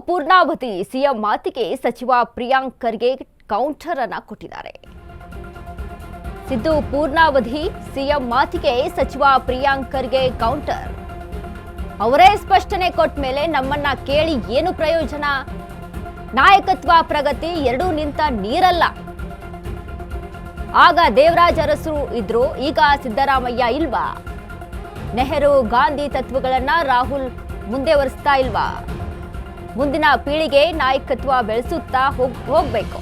ಪೂರ್ಣಾವತಿ CM ಮಾತಿಗೆ ಸಚಿವ Priyank Kharge counter ಅನ್ನು ಕೊಟ್ಟಿದ್ದಾರೆ. ಸಿದ್ದು ಪೂರ್ಣಾವಧಿ ಸಿಎಂ ಮಾತಿಗೆ ಸಚಿವ ಪ್ರಿಯಾಂಕ್ ಖರ್ಗೆ ಕೌಂಟರ್. ಅವರೇ ಸ್ಪಷ್ಟನೆ ಕೊಟ್ಟ ಮೇಲೆ ನಮ್ಮನ್ನ ಕೇಳಿ ಏನು ಪ್ರಯೋಜನ? ನಾಯಕತ್ವ ಪ್ರಗತಿ ಎರಡೂ ನಿಂತ ನೀರಲ್ಲ. ಆಗ ದೇವರಾಜ ಅರಸರು ಇದ್ರು, ಈಗ ಸಿದ್ದರಾಮಯ್ಯ ಇಲ್ವಾ? ನೆಹರು ಗಾಂಧಿ ತತ್ವಗಳನ್ನ ರಾಹುಲ್ ಮುಂದುವರಿಸ್ತಾ ಇಲ್ವಾ? ಮುಂದಿನ ಪೀಳಿಗೆ ನಾಯಕತ್ವ ಬೆಳೆಸುತ್ತಾ ಹೋಗ್ಬೇಕು.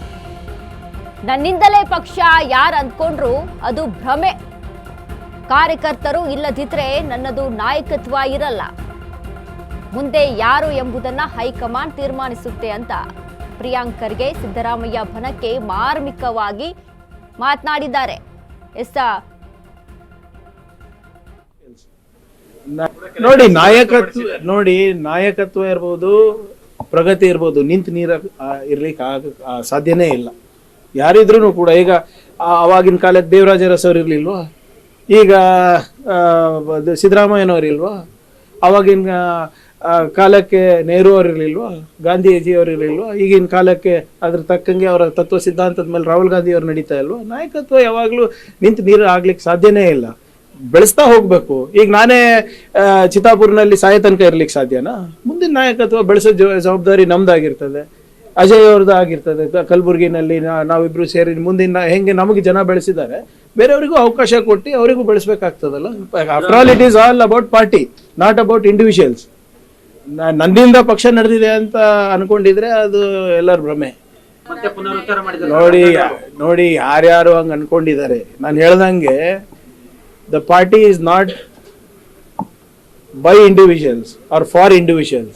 ನನ್ನಿಂದಲೇ ಪಕ್ಷ ಯಾರು ಅಂದ್ಕೊಂಡ್ರು ಅದು ಭ್ರಮೆ. ಕಾರ್ಯಕರ್ತರು ಇಲ್ಲದಿದ್ರೆ ನನ್ನದು ನಾಯಕತ್ವ ಇರಲ್ಲ. ಮುಂದೆ ಯಾರು ಎಂಬುದನ್ನ ಹೈಕಮಾಂಡ್ ತೀರ್ಮಾನಿಸುತ್ತೆ ಅಂತ ಪ್ರಿಯಾಂಕ್ ಖರ್ಗೆ ಸಿದ್ದರಾಮಯ್ಯ ಬಣಕ್ಕೆ ಮಾರ್ಮಿಕವಾಗಿ ಮಾತನಾಡಿದ್ದಾರೆ. ನಾಯಕತ್ವ ಇರ್ಬೋದು, ಪ್ರಗತಿ ಇರ್ಬೋದು, ನಿಂತು ನೀರ ಇರ್ಲಿಕ್ಕೆ ಸಾಧ್ಯನೇ ಇಲ್ಲ. ಯಾರಿದ್ರು ಕೂಡ ಈಗ ಅವಾಗಿನ ಕಾಲಕ್ಕೆ ದೇವರಾಜ ಅರಸವ್ರು ಇರ್ಲಿಲ್ವಾ? ಈಗ ಸಿದ್ದರಾಮಯ್ಯನವ್ರು ಇಲ್ವಾ? ಅವಾಗಿನ ಕಾಲಕ್ಕೆ ನೆಹರು ಅವ್ರು ಇರ್ಲಿಲ್ವಾ? ಗಾಂಧೀಜಿ ಅವ್ರು ಇರ್ಲಿಲ್ವಾ? ಈಗಿನ ಕಾಲಕ್ಕೆ ಅದ್ರ ತಕ್ಕಂಗೆ ಅವರ ತತ್ವ ಸಿದ್ಧಾಂತದ ಮೇಲೆ ರಾಹುಲ್ ಗಾಂಧಿ ಅವ್ರು ನಡೀತಾ ಇಲ್ವಾ? ನಾಯಕತ್ವ ಯಾವಾಗ್ಲೂ ನಿಂತು ನೀರು ಆಗ್ಲಿಕ್ಕೆ ಸಾಧ್ಯನೇ ಇಲ್ಲ. ಬೆಳೆಸ್ತಾ ಹೋಗ್ಬೇಕು. ಈಗ ನಾನೇ ಚಿತ್ತಾಪುರ್ನಲ್ಲಿ ಸಾಯ ತನಕ ಇರ್ಲಿಕ್ಕೆ ಸಾಧ್ಯನಾ? ಮುಂದಿನ ನಾಯಕತ್ವ ಬೆಳೆಸೋ ಜವಾಬ್ದಾರಿ ನಮ್ದಾಗಿರ್ತದೆ, ಅಜಯ್ ಅವ್ರದ್ದು ಆಗಿರ್ತದೆ. ಕಲಬುರ್ಗಿನಲ್ಲಿ ನಾವಿಬ್ರು ಸೇರಿ ಮುಂದಿನ ಹೆಂಗೆ ನಮಗೆ ಜನ ಬೆಳೆಸಿದ್ದಾರೆ, ಬೇರೆಯವರಿಗೂ ಅವಕಾಶ ಕೊಟ್ಟು ಅವರಿಗೂ ಬೆಳೆಸ್ಬೇಕಾಗ್ತದಲ್ಲ. After all it is all about party, not about individuals. ನನ್ನಿಂದ ಪಕ್ಷ ನಡೆದಿದೆ ಅಂತ ಅನ್ಕೊಂಡಿದ್ರೆ ಅದು ಎಲ್ಲರ ಭ್ರಮೆ. ನೋಡಿ ಯಾರ್ಯಾರು ಹಂಗ ಅನ್ಕೊಂಡಿದ್ದಾರೆ. ನಾನು ಹೇಳ್ದಂಗೆ the party is not by individuals or for individuals.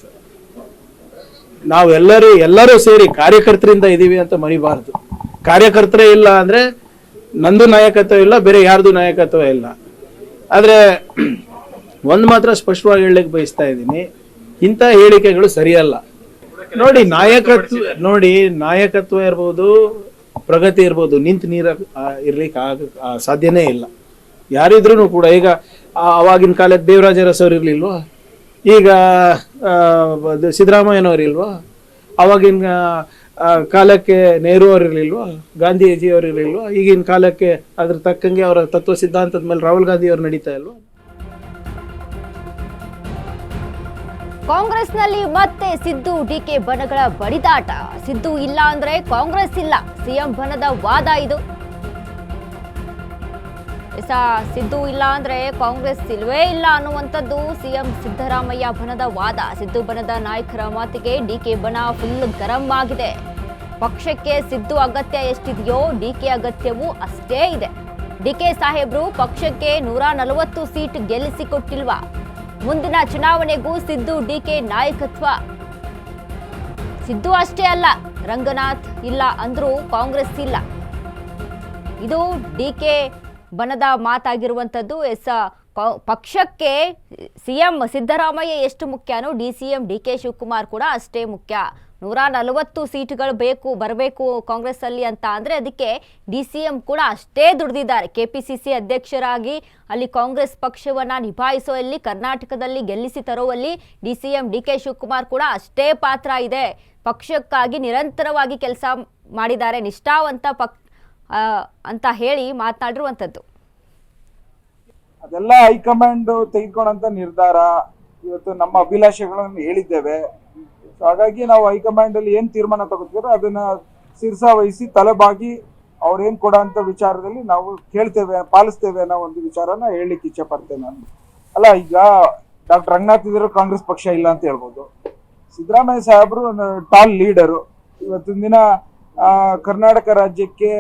ನಾವೆಲ್ಲರೂ ಸೇರಿ ಕಾರ್ಯಕರ್ತರಿಂದ ಇದೀವಿ ಅಂತ ಮರಿಬಾರ್ದು. ಕಾರ್ಯಕರ್ತರೇ ಇಲ್ಲ ಅಂದ್ರೆ ನಂದು ನಾಯಕತ್ವ ಇಲ್ಲ, ಬೇರೆ ಯಾರ್ದು ನಾಯಕತ್ವ ಇಲ್ಲ. ಆದ್ರೆ ಒಂದ್ ಮಾತ್ರ ಸ್ಪಷ್ಟವಾಗಿ ಹೇಳಲಿಕ್ಕೆ ಬಯಸ್ತಾ ಇದ್ದೀನಿ, ಇಂಥ ಹೇಳಿಕೆಗಳು ಸರಿಯಲ್ಲ. ನಾಯಕತ್ವ ಇರ್ಬೋದು, ಪ್ರಗತಿ ಇರ್ಬೋದು, ನಿಂತು ನೀರ ಇರ್ಲಿಕ್ಕೆ ಸಾಧ್ಯನೇ ಇಲ್ಲ. ಯಾರಿದ್ರು ಕೂಡ ಈಗ ಅವಾಗಿನ ಕಾಲಕ್ಕೆ ದೇವರಾಜ ಅರಸವ್ರು ಇರ್ಲಿಲ್ವಾ? ಈಗ ಸಿದ್ದರಾಮಯ್ಯನವ್ರು ಇಲ್ವಾ? ಅವಾಗಿನ ಕಾಲಕ್ಕೆ ನೆಹರು ಅವ್ರು ಇರ್ಲಿಲ್ವಾ? ಗಾಂಧೀಜಿ ಅವ್ರು ಇರ್ಲಿಲ್ವಾ? ಈಗಿನ ಕಾಲಕ್ಕೆ ಅದ್ರ ತಕ್ಕಂಗೆ ಅವರ ತತ್ವ ಸಿದ್ಧಾಂತದ ಮೇಲೆ ರಾಹುಲ್ ಗಾಂಧಿ ಅವ್ರು ನಡೀತಾ ಇಲ್ವಾ? ಕಾಂಗ್ರೆಸ್ನಲ್ಲಿ ಮತ್ತೆ ಸಿದ್ದು ಡಿಕೆ ಬಣಗಳ ಬಡಿದಾಟ. ಸಿದ್ದು ಇಲ್ಲ ಅಂದ್ರೆ ಕಾಂಗ್ರೆಸ್ ಇಲ್ಲ, ಸಿಎಂ ಬಣದ ವಾದ ಇದು. ಸಿದ್ದು ಇಲ್ಲ ಅಂದ್ರೆ ಕಾಂಗ್ರೆಸ್ ಇಲ್ವೇ ಇಲ್ಲ ಅನ್ನುವಂಥದ್ದು ಸಿಎಂ ಸಿದ್ದರಾಮಯ್ಯ ಬಣದ ವಾದ. ಸಿದ್ದು ಬಣದ ನಾಯಕರ ಮಾತಿಗೆ ಡಿಕೆ ಬಣ ಫುಲ್ ಗರಂ ಆಗಿದೆ. ಪಕ್ಷಕ್ಕೆ ಸಿದ್ದು ಅಗತ್ಯ ಎಷ್ಟಿದೆಯೋ ಡಿಕೆ ಅಗತ್ಯವೂ ಅಷ್ಟೇ ಇದೆ. ಡಿಕೆ ಸಾಹೇಬ್ರು ಪಕ್ಷಕ್ಕೆ 140 ಸೀಟ್ ಗೆಲ್ಲಿಸಿಕೊಟ್ಟಿಲ್ವಾ? ಮುಂದಿನ ಚುನಾವಣೆಗೂ ಸಿದ್ದು ಡಿಕೆ ನಾಯಕತ್ವ. ಸಿದ್ದು ಅಷ್ಟೇ ಅಲ್ಲ, ರಂಗನಾಥ್ ಇಲ್ಲ ಅಂದ್ರೂ ಕಾಂಗ್ರೆಸ್ ಇಲ್ಲ. ಇದು ಡಿಕೆ ಬಣದ ಮಾತಾಗಿರುವಂಥದ್ದು. ಪಕ್ಷಕ್ಕೆ ಸಿಎಂ ಸಿದ್ದರಾಮಯ್ಯ ಎಷ್ಟು ಮುಖ್ಯನೋ ಡಿಸಿಎಂ ಡಿಕೆ ಶಿವಕುಮಾರ್ ಕೂಡ ಅಷ್ಟೇ ಮುಖ್ಯ. 140 ಸೀಟುಗಳು ಬರಬೇಕು ಕಾಂಗ್ರೆಸ್ ಅಲ್ಲಿ ಅಂತ ಅಂದ್ರೆ ಅದಕ್ಕೆ ಡಿಸಿಎಂ ಕೂಡ ಅಷ್ಟೇ ದುಡಿದಿದ್ದಾರೆ. ಕೆಪಿಸಿಸಿ ಅಧ್ಯಕ್ಷರಾಗಿ ಅಲ್ಲಿ ಕಾಂಗ್ರೆಸ್ ಪಕ್ಷವನ್ನ ನಿಭಾಯಿಸುವಲ್ಲಿ, ಕರ್ನಾಟಕದಲ್ಲಿ ಗೆಲ್ಲಿಸಿ ತರುವಲ್ಲಿ ಡಿಸಿಎಂ ಡಿಕೆ ಶಿವಕುಮಾರ್ ಕೂಡ ಅಷ್ಟೇ ಪಾತ್ರ ಇದೆ. ಪಕ್ಷಕ್ಕಾಗಿ ನಿರಂತರವಾಗಿ ಕೆಲಸ ಮಾಡಿದ್ದಾರೆ, ನಿಷ್ಠಾವಂತ ಅಂತ ಹೇಳಿ ಮಾತನಾಡಿರುವಂಥದ್ದು. ಅದೆಲ್ಲ ಹೈಕಮಾಂಡ್ ತೆಗೆದುಕೊಂಡಂತ ನಿರ್ಧಾರ. ಇವತ್ತು ನಮ್ಮ ಅಭಿಲಾಷೆಗಳನ್ನು ಹೇಳಿದ್ದೇವೆ. ಹಾಗಾಗಿ ನಾವು ಹೈಕಮಾಂಡ್ ಅಲ್ಲಿ ಏನ್ ತೀರ್ಮಾನ ತಗೋತೀರೋ ಅದನ್ನ ಶಿರಸಾವಹಿಸಿ ತಲೆಬಾಗಿ ಅವ್ರೇನ್ ಕೊಡೋಂತ ವಿಚಾರದಲ್ಲಿ ನಾವು ಕೇಳ್ತೇವೆ, ಪಾಲಿಸ್ತೇವೆ ಅನ್ನೋ ಒಂದು ವಿಚಾರನ ಹೇಳಲಿಕ್ಕೆ ಇಚ್ಛೆ ಪಡ್ತೇನೆ ನಾನು. ಅಲ್ಲ, ಈಗ ಡಾಕ್ಟರ್ ರಂಗನಾಥ್ ಇದ್ರು ಕಾಂಗ್ರೆಸ್ ಪಕ್ಷ ಇಲ್ಲ ಅಂತ ಹೇಳ್ಬೋದು. ಸಿದ್ದರಾಮಯ್ಯ ಸಾಹೇಬ್ರು ಟಾಲ್ ಲೀಡರು. ಇವತ್ತಿನ ದಿನ ಕರ್ನಾಟಕ ರಾಜ್ಯಕ್ಕೆ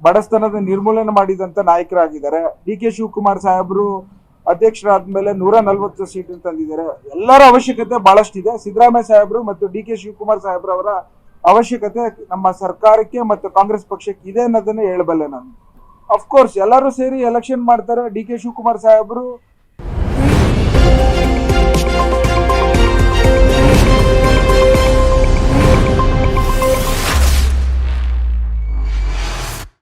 ಬಡಸ್ತನದ ನಿರ್ಮೂಲನೆ ಮಾಡಿದಂತ ನಾಯಕರಾಗಿದ್ದಾರೆ. ಡಿ ಕೆ ಶಿವಕುಮಾರ್ ಸಾಹೇಬ್ರು ಅಧ್ಯಕ್ಷರಾದ್ಮೇಲೆ 140 ಸೀಟ್ ತಂದಿದ್ದಾರೆ. ಎಲ್ಲರ ಅವಶ್ಯಕತೆ ಬಹಳಷ್ಟಿದೆ. ಸಿದ್ದರಾಮಯ್ಯ ಸಾಹೇಬ್ರು ಮತ್ತು ಡಿ ಕೆ ಶಿವಕುಮಾರ್ ಸಾಹೇಬ್ರು ಅವರ ಅವಶ್ಯಕತೆ ನಮ್ಮ ಸರ್ಕಾರಕ್ಕೆ ಮತ್ತು ಕಾಂಗ್ರೆಸ್ ಪಕ್ಷಕ್ಕೆ ಇದೆ ಅನ್ನೋದನ್ನ ಹೇಳಬಲ್ಲೆ ನಾನು. ಅಫ್ಕೋರ್ಸ್ ಎಲ್ಲರೂ ಸೇರಿ ಎಲೆಕ್ಷನ್ ಮಾಡ್ತಾರೆ. ಡಿ ಕೆ ಶಿವಕುಮಾರ್ ಸಾಹೇಬ್ರು